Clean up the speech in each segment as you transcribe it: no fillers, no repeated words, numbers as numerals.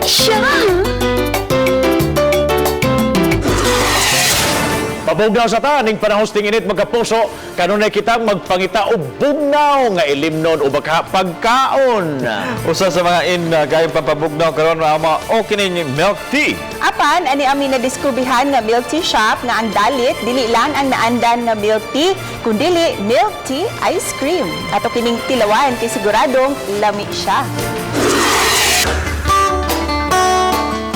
siya! Pabugnaw sa ta, ning panahosting init magkapuso, kanunay kitang magpangita o bugnaw nga ilimnon o baka pagkaon. Usa sa mga gayong pampabugnaw karon na mga okay ning milk tea. Apan, ani ami na diskubihan nga milk tea shop nga ang dalit, dili lang ang naandan nga milk tea, kundili milk tea ice cream. Ato kining tilawan kay siguradong lami siya.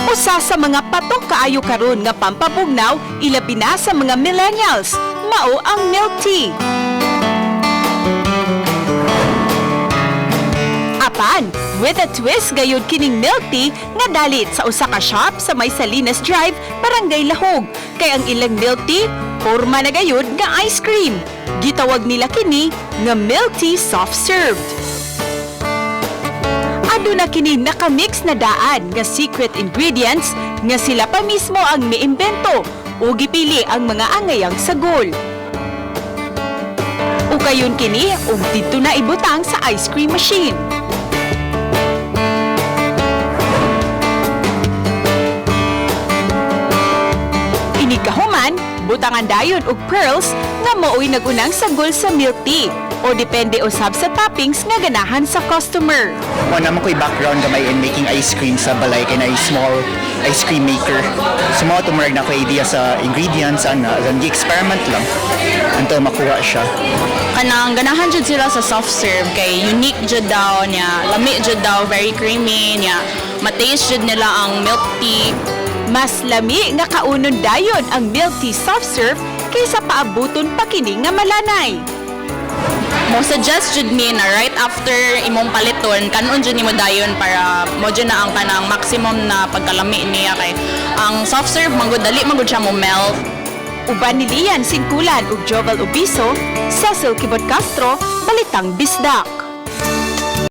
Usa sa mga patok kaayo karon nga pampabugnaw, ilabi na sa mga millennials, mao ang milk tea. Apan, with a twist gayud kining milk tea nga dalit sa usa ka shop sa may Salinas Drive, Barangay Lahog. Kay ang ilang milk tea, porma na gayud nga ice cream. Gitawag nila kini nga milk tea soft served. Aduna kini nakamix na daan nga secret ingredients nga sila pa mismo ang miimbento o gipili ang mga angayang sagol. Ukayon kini og didto na ibutang sa ice cream machine. Inikahuman, butangan dayon og pearls nga mao'y nagunang sagol sa milk tea o depende usab sa toppings nga ganahan sa customer. Mo naman ko'y background gamay in making ice cream sa balay kay na small ice cream maker. So mo tumurag na ko idea sa ingredients ana, gi-experiment lang until makuha siya. Kanang ganahan jud sila sa soft serve kay unique jud daw niya, lami jud daw, very creamy niya. Mataste jud nila ang milk tea. Mas lami nga kaunon dayon ang milk tea soft serve kaysa paabuton pa kini nga malanay. Mo suggest jud me na right after imong paliton kanon jud nimo dayon para mo jud na ang kanang maximum na pagkalami niya kay ang soft serve manggod dali manggod siya mo melt. Uban ni Lian Singkulan ug Jovel Ubiso, Cecil Kibot Castro, Balitang Bisdak.